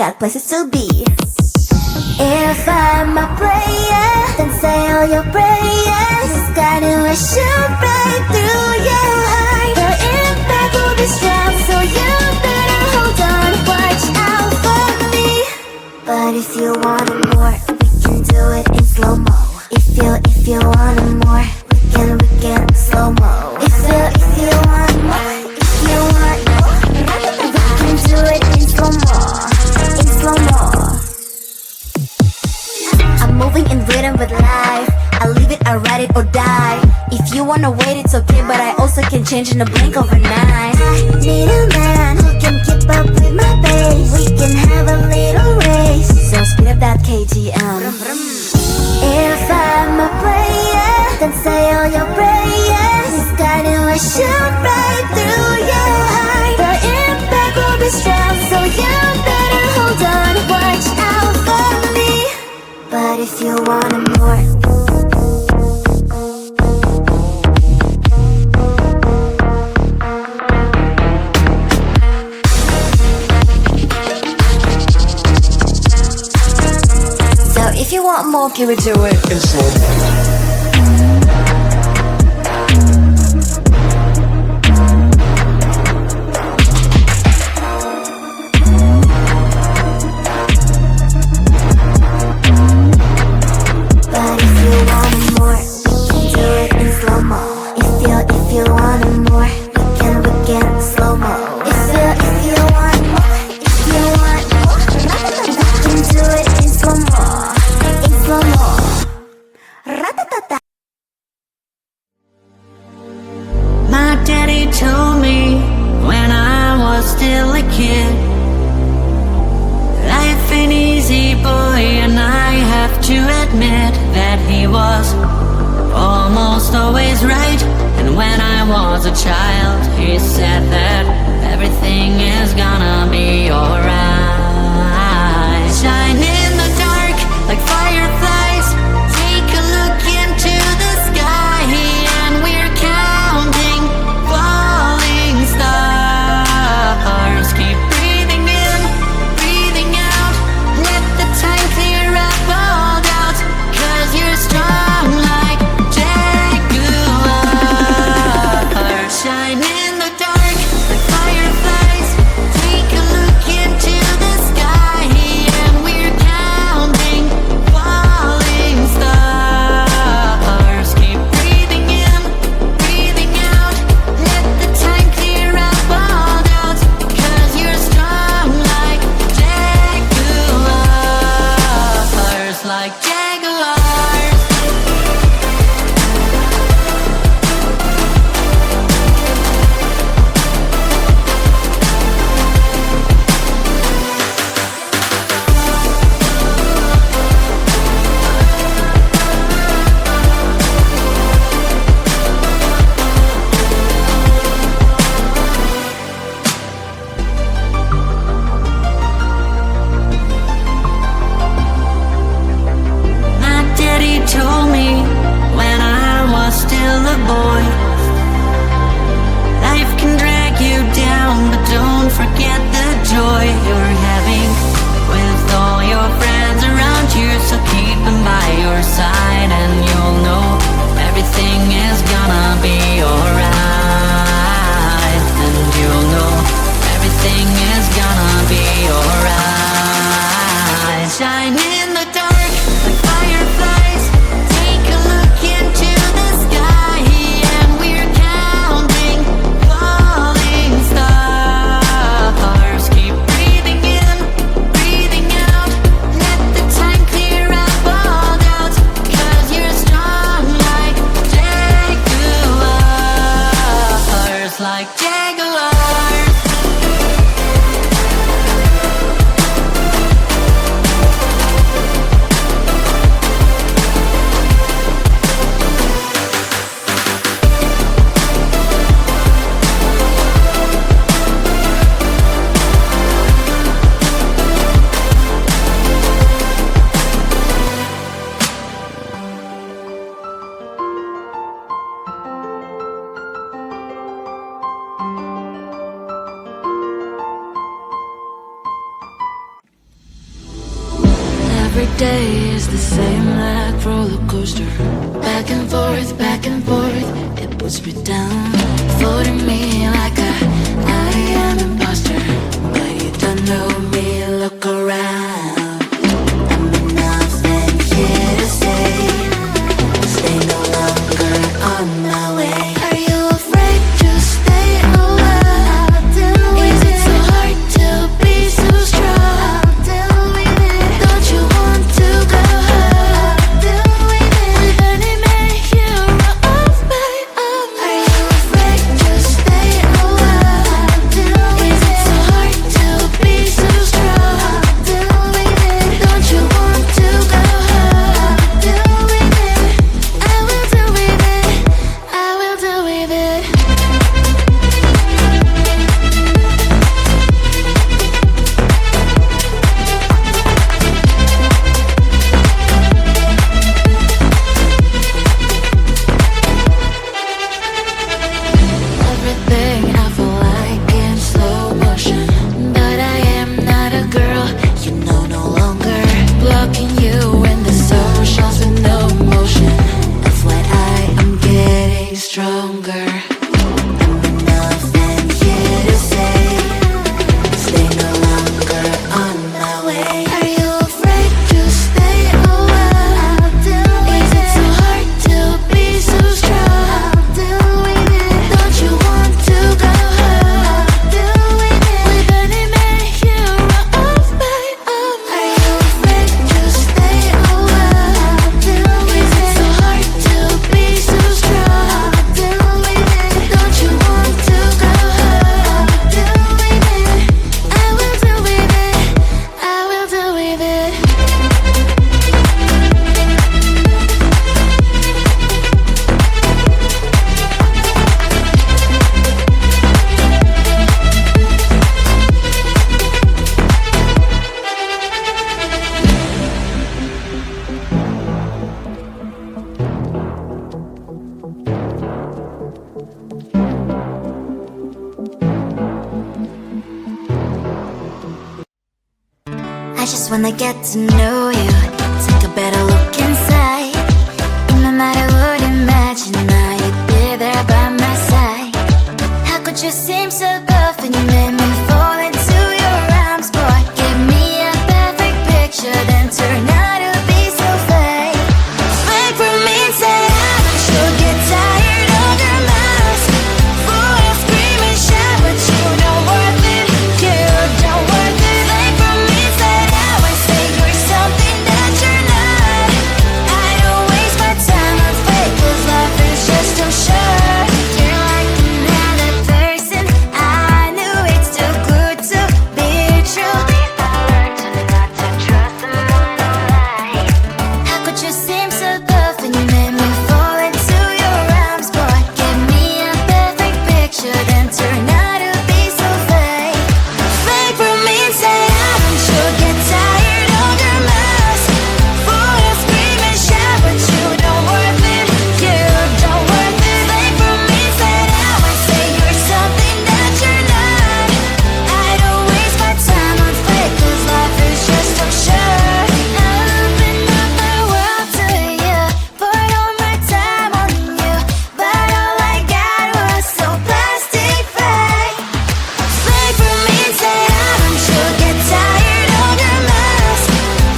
got places to be. If I'm a player, then say all your prayers. This guy knew I shoot right through your heart. The impact will be strong, so you better hold on. Watch out for me. But if you want it more, we can do it in slow-mo. If you want it more, we can slow-mo. If you want more, we can do it in slow-mo. In slow-mo. I'm moving in rhythm with life. I leave it, I ride it or die. If you wanna wait, it's okay, but I also can change in a blink overnight. I need a man who can keep up with my pace. We can have a little race. So speed up that KTM. If I'm a player, then say all your prayers. This guy knew I shoot right through your heart. The impact will be strong, so you better hold on. Watch out for me. But if you want it more, so if you want more, can we do it in slow-mo? My daddy told me when I was still a kid, life ain't easy, boy, and I have to admit that he was almost always right. And when I was a child, he said that everything is gonna be alright. Shine in the dark like fireflies. Take a look into the sky, and we're counting falling stars. Keep breathing in, breathing out. Let the time clear up all doubts, 'cause you're strong like Jaguar. Shine in the dark like fire. day is the same like roller coaster. Back and forth, it puts me down. Floating me like I am imposter. But you don't know me, look around. I'm nothing here to say. Stay no longer on my way. Are you afraid to stay a while? Is it so hard to be so strong? Don't you want to go home? With any man hero of my own? Are you afraid to stay a while? Is it so hard to be so strong? Don't you want to go home? I will do with it. I will do with it. Everything I feel like in slow motion, but I am not a girl, you know, no longer. Blocking you in the socials with no motion. FYI, I'm getting stronger. I'm nothing here to say. Stay no longer on my way. Are you afraid to stay a while? Is it so hard to be so strong? Don't you want to go home? With any man hero of my own? Are you afraid to stay a while? Is it so hard to be so strong? Don't you want to go home? I will do with it. I will do with it. I just wanna get to know you, take a better look inside. No matter what, imagine now you'd be there by my side. How could you seem so good when you made me fall into your arms, boy? Give me a perfect picture, then turn out to be so fake. Fake for me, say you'll get tired of your mask. Full of scream and shout, but you don't worth it. You don't worth it. Fake for me, say you're something that you're not. I don't waste my time on fake, 'cause life is just too short. You're like another person. I knew it's too good to be true. I learned to not to trust someone who lies. How could you seem so good when you made me fall into your arms, boy? Give me a perfect picture, then turn out to be so fake. Fake for me, say you'll get tired of your mask. Full of scream and shout, but you don't worth it. You don't worth it. Fake for me, say you're something that you're not. I don't waste my time on fake, 'cause life is just too short. I open up my world to you, poured all my time on you, but all I got was so plastic fake. Fake for me, say you'll get tired of your mask.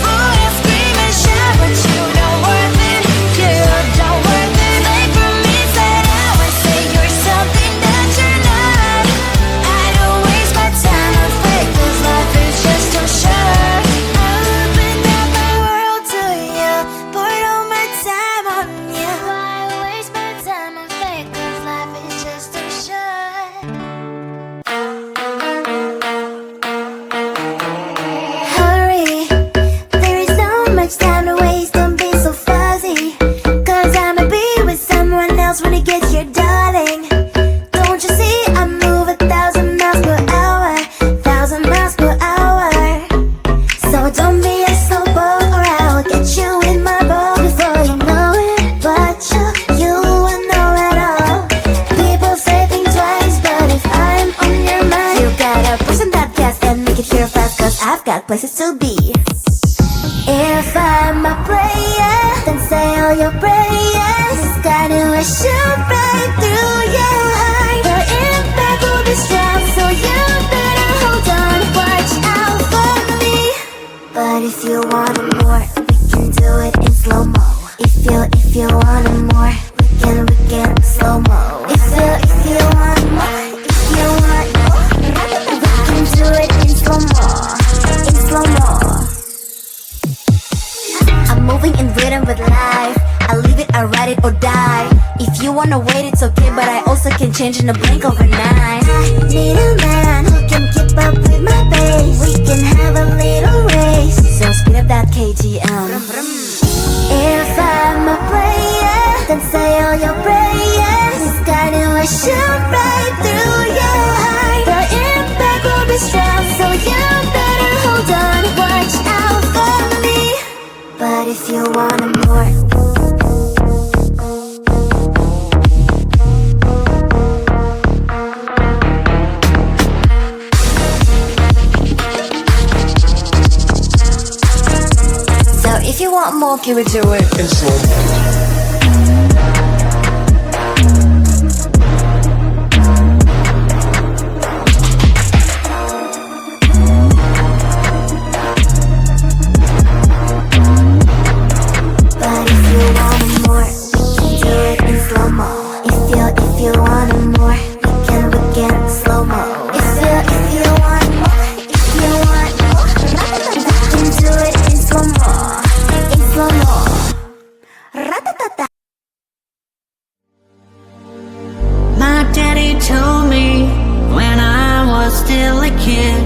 Full of scream and shout, but you don't worth it. You don't worth it. Fake for me, say you're something that you're not. I don't waste my time on fake, 'cause life is just too short. I opened up my world to you, poured all my time on you. Why waste my time on fake, 'cause life is just too short. Hurry, there is so much time to waste, don't be so fuzzy. 'Cause I'ma be with someone else when it gets here, darling. Don't you see, I move 1,000 miles per hour, 1,000 miles per hour. So don't be a slowpoke, or I'll get you in my bowl before you know it. But you will know it all. People say think twice, but if I'm on your mind, you gotta push on that gas and make it here fast, 'cause I've got places to be. If I if you want it more, we can do it in slow-mo. If you want it more, we can slow-mo. If you want more, if you want more, we can do it in slow-mo, in slow-mo. I'm moving in rhythm with life. I leave it, I ride it or die. If you wanna wait, it's okay, but I also can change in a blink overnight. I need a man who can keep up with my pace. We can have a little race, so speed up that KGM. If I'm a player, then say all your prayers. This kind of will shoot right through your heart. The impact will be strong, so you better hold on. Watch out for me. But if you want it more, if you want more, can we do it in slow-mo? Told me when I was still a kid,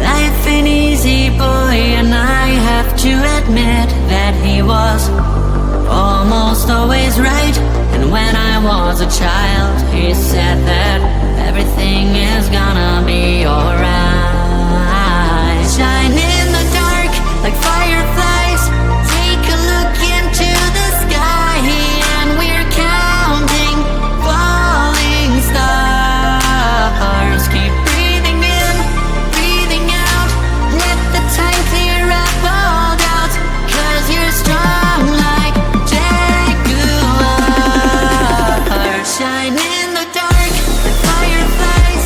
life ain't easy, boy, and I have to admit that he was almost always right. And when I was a child, he said that everything is gonna be alright. Shine in the dark like fireflies. Take a look into the sky, and we're counting stars. Keep breathing in, breathing out. Let the time clear up all doubts, 'cause you're strong like jaguars. Shine in the dark like fireflies.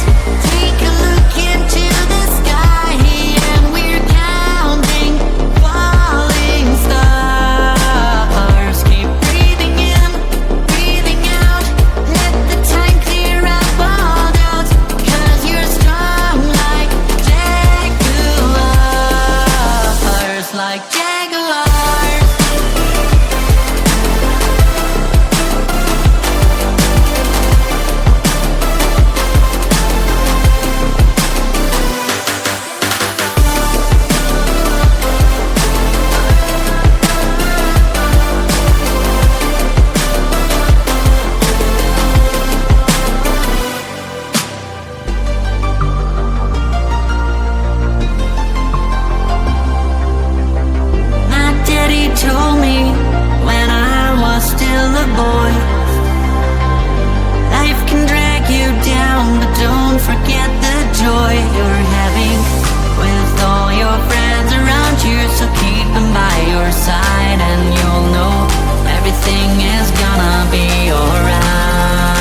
Take a look into the sky, and we're counting falling stars. Keep breathing in, breathing out. Let the time clear up all doubts, 'cause you're strong like jaguars, like jaguars. My daddy told me when I was still a boy, life can drag you down, but don't forget the joy you're having with all your friends around you. So keep them by your side, and you'll know everything is gonna be alright.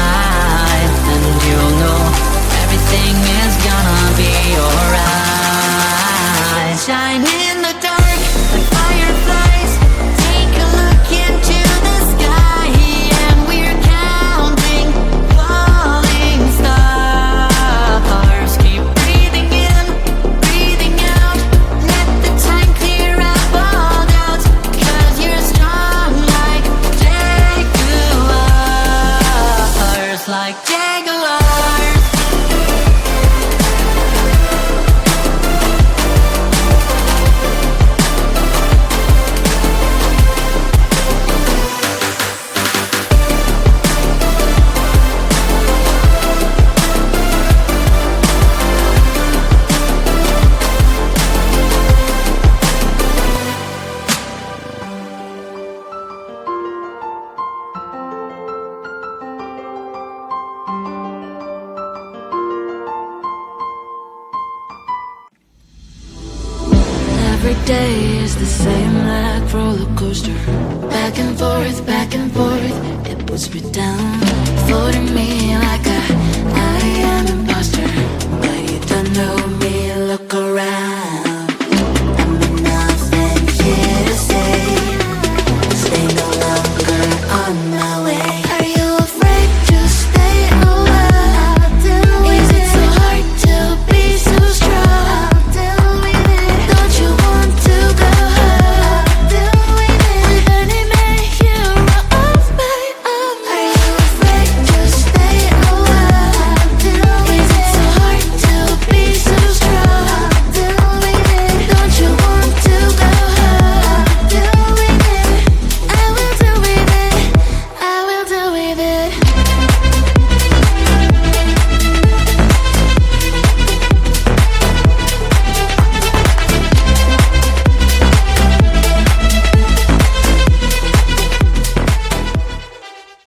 And you'll know everything is gonna be alright. Shine in the dark like fireflies. Take a look into the sky, and we're counting falling stars. Keep breathing in, breathing out. Let the time clear up all doubts, 'cause you're strong like jaguars, like jaguars. Every day is the same like roller coaster. Back and forth, it puts me down. Floating me like a